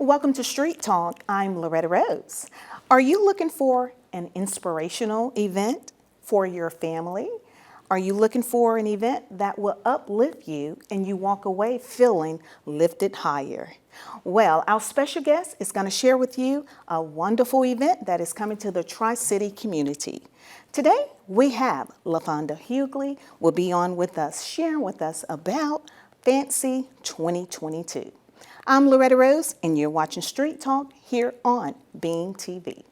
Welcome to Street Talk. I'm Loretta Rose. Are you looking for an inspirational event for your family? Are you looking for an event that will uplift you and you walk away feeling lifted higher? Well, our special guest is going to share with you a wonderful event that is coming to the Tri-City community. Today, we have Lafawnda Hugley will be on with us, sharing with us about F.A.N.C.Y 2022. I'm Loretta Rose, and you're watching Street Talk here on Being TV.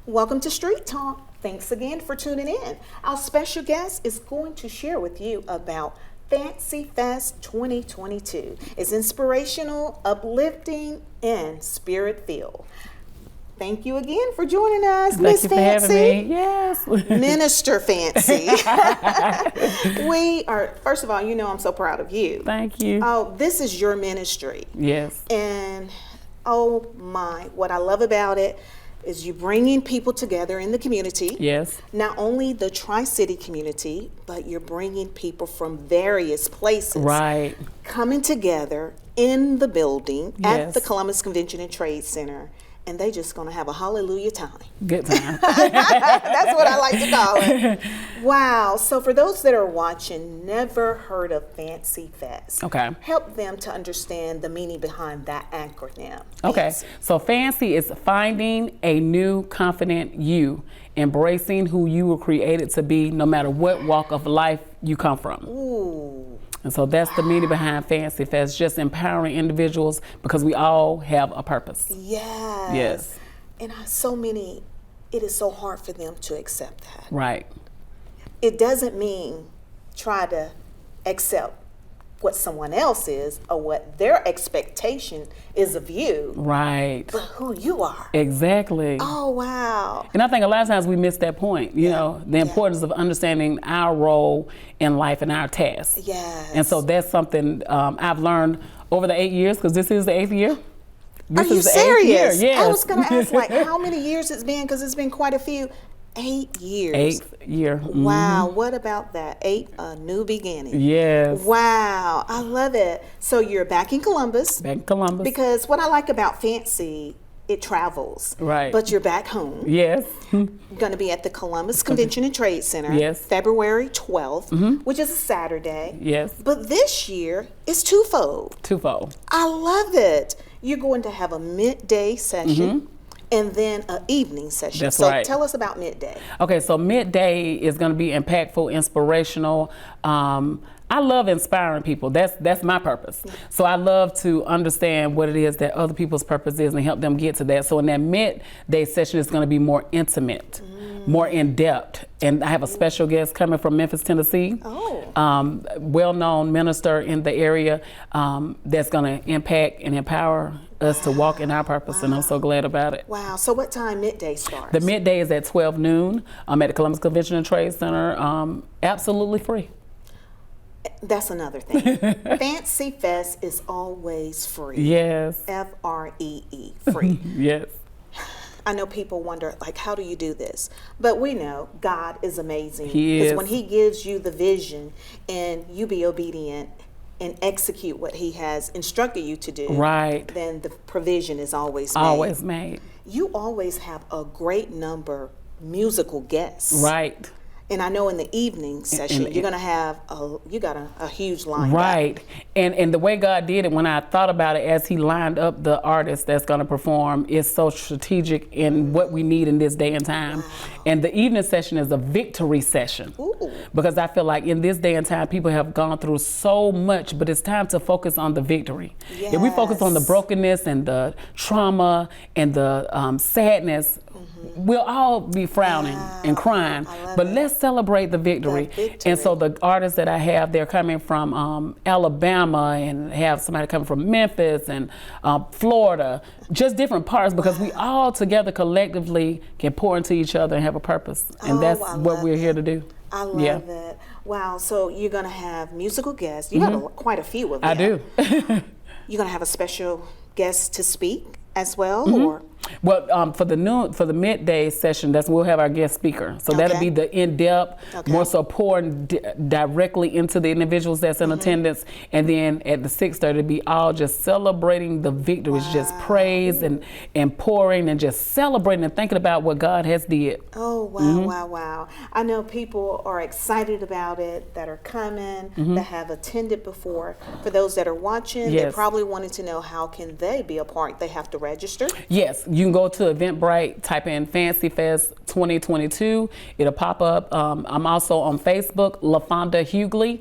Welcome to Street Talk. Thanks again for tuning in. Our special guest is going to share with you about F.A.N.C.Y Fest 2022. It's inspirational, uplifting, and spirit-filled. Thank you again for joining us, Miss F.A.N.C.Y. Thank you for having me. Yes. Minister F.A.N.C.Y. We are, first of all, you know I'm so proud of you. Thank you. Oh, this is your ministry. Yes. And oh my, what I love about it is you bringing people together in the community. Yes. Not only the Tri-City community, but you're bringing people from various places. Right. Coming together in the building at Yes. the Columbus Convention and Trade Center, and they just gonna have a hallelujah time. Good time. That's what I like to call it. Wow. So for those that are watching, never heard of F.A.N.C.Y Fest. Okay. Help them to understand the meaning behind that acronym. Okay. F.A.N.C.Y. So F.A.N.C.Y is finding a new confident you, embracing who you were created to be, no matter what walk of life you come from. Ooh. And so that's the meaning behind F.A.N.C.Y Fest, just empowering individuals because we all have a purpose. Yes. Yes. And so many, it is so hard for them to accept that. Right. It doesn't mean try to accept what someone else is or what their expectation is of you, Right. but who you are. Exactly. Oh, wow. And I think a lot of times we miss that point, you know, the importance of understanding our role in life and our tasks. Yes. And so that's something I've learned over the 8 years, because this is the 8th year. Are you is the 8th year, serious? yes. I was going to ask, like, how many years it's been, because it's been quite a few. 8 years. 8th year. Mm-hmm. Wow. What about that? 8, a new beginning. Yes. Wow. I love it. So you're back in Columbus. Back in Columbus. Because what I like about F.A.N.C.Y, it travels. Right. But you're back home. Yes. Going to be at the Columbus Convention and Trade Center. Yes. February 12th, which is a Saturday. Yes. But this year is twofold. Twofold. I love it. You're going to have a midday session and then an evening session. That's so right. tell us about midday. Okay, so Midday is going to be impactful, inspirational. I love inspiring people. That's my purpose. So I love to understand what it is that other people's purpose is and help them get to that. So in that midday session, it's going to be more intimate, more in depth. And I have a special guest coming from Memphis, Tennessee. Oh. Well-known minister in the area that's going to impact and empower us to walk in our purpose. And I'm so glad about it. Wow. So what time midday starts? The midday is at 12 noon at the Columbus Convention and Trade Center. Absolutely free. That's another thing. F.A.N.C.Y Fest is always free. Yes. F-R-E-E, free. Yes. I know people wonder, like, how do you do this? But we know God is amazing. He is. Because when He gives you the vision and you be obedient and execute what He has instructed you to do, Right. then the provision is always made. Always made. You always have a great number musical guests. Right. And I know in the evening session, you're going to have a huge line. Right. And the way God did it, when I thought about it, as He lined up the artists that's going to perform, is so strategic in what we need in this day and time. Wow. And the evening session is a victory session. Ooh. Because I feel like in this day and time, people have gone through so much, but it's time to focus on the victory. Yes. If we focus on the brokenness and the trauma and the sadness, we'll all be frowning and crying. But let's celebrate the victory. And so the artists that I have, they're coming from Alabama, and have somebody coming from Memphis and Florida, just different parts, because we all together collectively can pour into each other and have a purpose. And that's what we're here to do. I love it. Wow, so you're going to have musical guests. You got quite a few of them. I do. You're going to have a special guest to speak as well, or? Well, for the midday session, we'll have our guest speaker. So that'll be the in-depth, more so pouring directly into the individuals that's in attendance. And then at the 6:30, it'll be all just celebrating the victories, just praise and pouring and just celebrating and thinking about what God has did. Oh, wow, wow. I know people are excited about it, that are coming, that have attended before. For those that are watching, they probably wanted to know, how can they be a part? They have to register? Yes. You can go to Eventbrite, type in Fancy Fest 2022. It'll pop up. I'm also on Facebook, Lafawnda Hugley.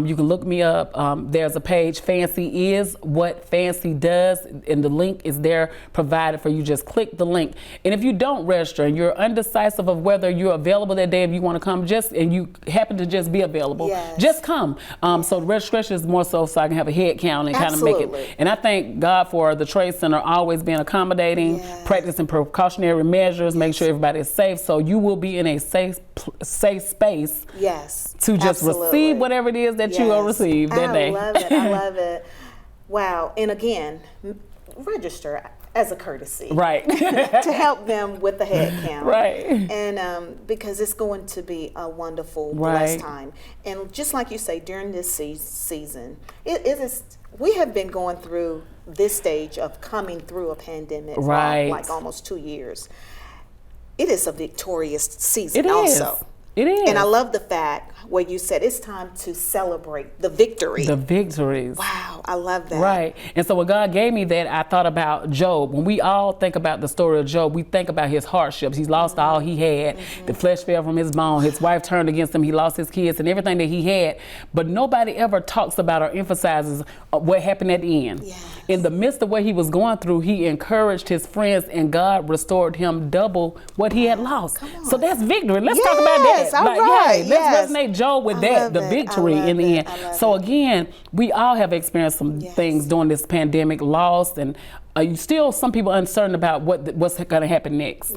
You can look me up. There's a page, Fancy is what Fancy does, and the link is there provided for you. Just click the link. And if you don't register and you're undecisive of whether you're available that day, if you want to come, and you happen to just be available, just come. So the registration is more so I can have a head count and kind of make it. And I thank God for the Trade Center always being accommodating, practicing precautionary measures, make sure everybody is safe. So you will be in a safe space to just receive whatever it is that you will receive that day. I love it. I love it. Wow. And again, register as a courtesy. Right. To help them with the head count. Right. And because it's going to be a wonderful, blessed time. And just like you say, during this season, it is, we have been going through this stage of coming through a pandemic for like almost 2 years. It is a victorious season also. It is. And I love the fact where you said it's time to celebrate the victory. The victories. Wow, I love that. Right. And so when God gave me that, I thought about Job. When we all think about the story of Job, we think about his hardships. He's lost all he had. The flesh fell from his bone. His wife turned against him. He lost his kids and everything that he had. But nobody ever talks about or emphasizes what happened at the end. In the midst of what he was going through, he encouraged his friends, and God restored him double what he had lost. So that's victory. Let's talk about that. All right. Let's resonate Job with that, the victory in the end. So again, we all have experienced some things during this pandemic, lost, and still some people uncertain about what's going to happen next.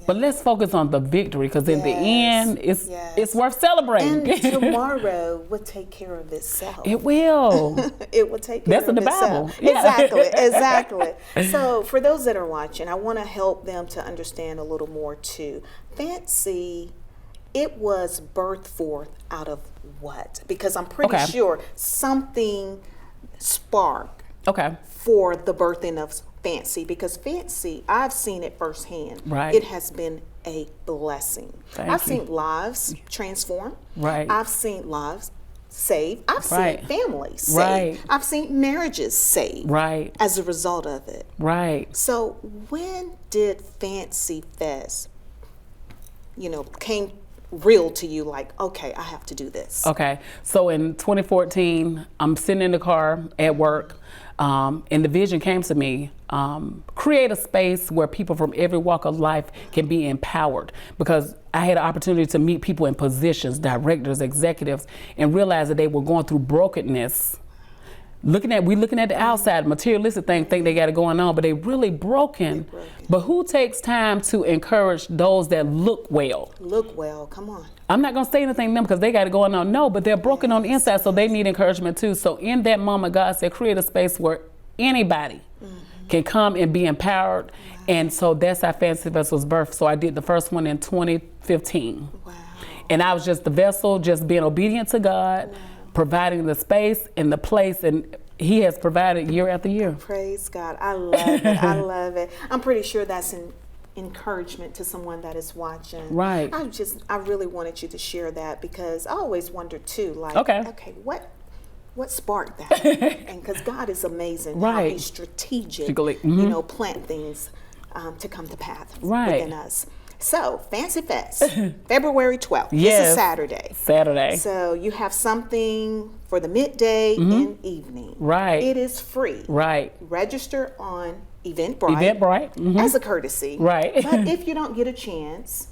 But let's focus on the victory, because in the end, it's worth celebrating. And tomorrow will take care of itself. It will. It will take care of itself. That's in the Bible. Exactly. So for those that are watching, I want to help them to understand a little more too. Fancy, it was birthed forth out of what? Because I'm pretty sure something sparked for the birthing of Fancy, because Fancy, I've seen it firsthand. It has been a blessing. I've seen lives transform. I've seen lives saved. I've seen families saved. I've seen marriages saved as a result of it. So when did Fancy Fest, came real to you, like, okay, I have to do this? So in 2014, I'm sitting in the car at work, and the vision came to me, create a space where people from every walk of life can be empowered, because I had an opportunity to meet people in positions, directors, executives, and realize that they were going through brokenness. Looking at the outside, materialistic thing, think they got it going on, but they really broken. But who takes time to encourage those that look well? Look well, come on. I'm not going to say anything to them because they got it going on. No, but they're broken on the inside, so they need encouragement too. So in that moment, God said, create a space where anybody can come and be empowered. And so that's how Fancy Fest was birthed. So I did the first one in 2015. And I was just the vessel, just being obedient to God, providing the space and the place, and He has provided year after year. Praise God. I love it. I love it. I'm pretty sure that's an encouragement to someone that is watching. I really wanted you to share that, because I always wonder too, like, okay, what sparked that? And because God is amazing, how He's strategic, plant things to come to pass within us. So, Fancy Fest, February 12th. This is Saturday. So, you have something for the midday and evening. It is free. Register on Eventbrite. As a courtesy. But if you don't get a chance,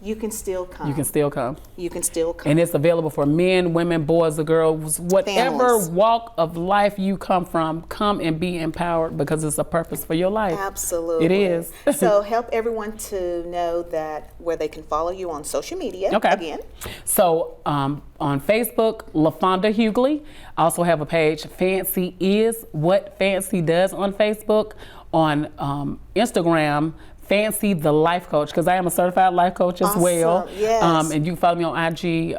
you can still come. You can still come. You can still come. And it's available for men, women, boys, or girls, whatever Families. walk of life you come from, come and be empowered because it's a purpose for your life. Absolutely. It is. So help everyone to know that where they can follow you on social media. Okay. Again. So on Facebook, Lafawnda Hugley. I also have a page, F.A.N.C.Y is what F.A.N.C.Y does on Facebook. On Instagram, F.A.N.C.Y the life coach, because I am a certified life coach as well. Yes. And you can follow me on IG.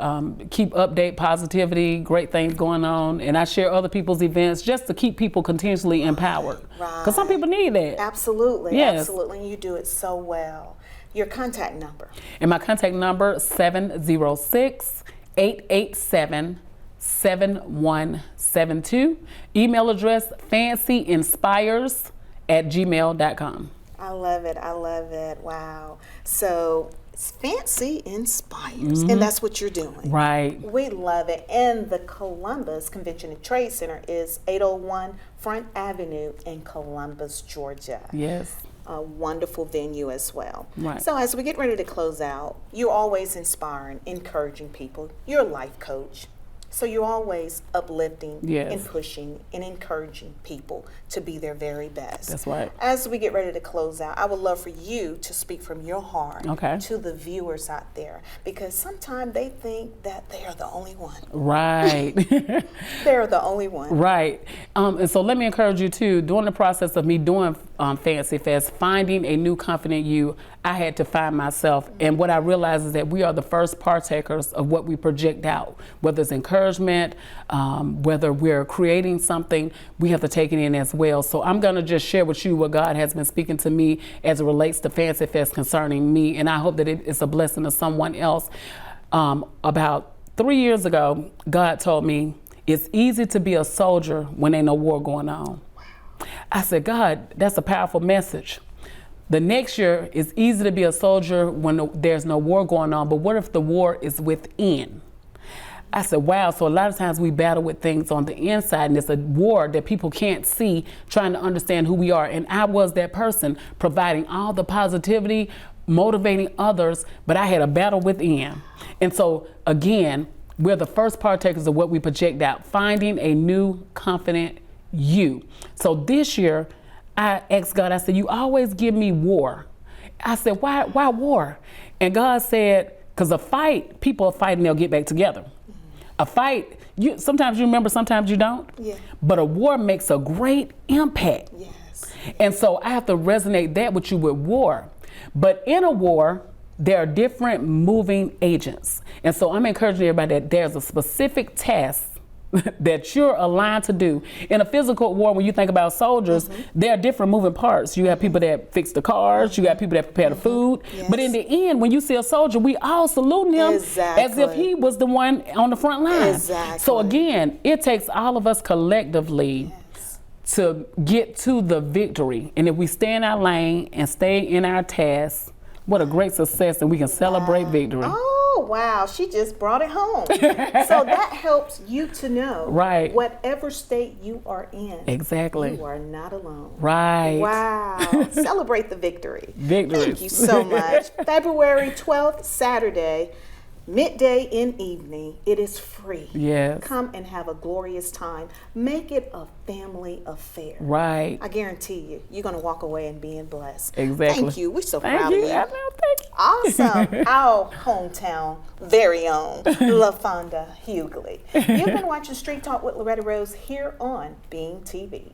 Keep update positivity, great things going on, and I share other people's events just to keep people continuously empowered. Because some people need that. Absolutely. Yes. Absolutely. And you do it so well. Your contact number. And my contact number 706-887-7172. Email address fancyinspires@gmail.com. I love it. I love it. Wow. So it's Fancy Inspires, and that's what you're doing. Right. We love it. And the Columbus Convention and Trade Center is 801 Front Avenue in Columbus, Georgia. Yes. A wonderful venue as well. Right. So as we get ready to close out, you're always inspiring, encouraging people. You're a life coach. So you're always uplifting Yes. and pushing and encouraging people to be their very best. That's right. As we get ready to close out, I would love for you to speak from your heart Okay. to the viewers out there, because sometimes they think that they are the only one. Right. They're the only one. Right. And so let me encourage you too, during the process of me doing Fancy Fest, finding a new confident you, I had to find myself. And what I realized is that we are the first partakers of what we project out, whether it's encouragement, whether we're creating something, we have to take it in as well. So I'm going to just share with you what God has been speaking to me as it relates to Fancy Fest concerning me. And I hope that it is a blessing to someone else. About 3 years ago, God told me, it's easy to be a soldier when ain't no war going on. I said, God, that's a powerful message. The next year, it's easy to be a soldier when there's no war going on, but what if the war is within? I said, wow, so a lot of times we battle with things on the inside, and it's a war that people can't see, trying to understand who we are. And I was that person, providing all the positivity, motivating others, but I had a battle within. And so, again, we're the first partakers of what we project out, finding a new, confident you. So this year, I asked God, I said, you always give me war. I said, why war? And God said, because a fight, people are fighting, they'll get back together. A fight, sometimes you remember, sometimes you don't. Yeah. But a war makes a great impact. Yes. And so I have to resonate that with you with war. But in a war, there are different moving agents. And so I'm encouraging everybody that there's a specific task that you're aligned to do. In a physical war, when you think about soldiers, there are different moving parts. You have people that fix the cars, you got people that prepare the food. Yes. But in the end, when you see a soldier, we all salute him as if he was the one on the front line. Exactly. So again, it takes all of us collectively to get to the victory. And if we stay in our lane and stay in our task, what a great success, and we can celebrate victory. Oh, wow. She just brought it home. So that helps you to know, Right. whatever state you are in, Exactly. you are not alone. Right. Wow. Celebrate the victory. Victories. Thank you so much. February 12th, Saturday, midday in evening. It is free. Yes. Come and have a glorious time. Make it a family affair. Right. I guarantee you, you're going to walk away and being blessed. Exactly. Thank you. We're so Thank proud you. of you. I know, thank you. Awesome. Our hometown very own Lafawnda Hugley. You've been watching Street Talk with Loretta Rose here on Being TV.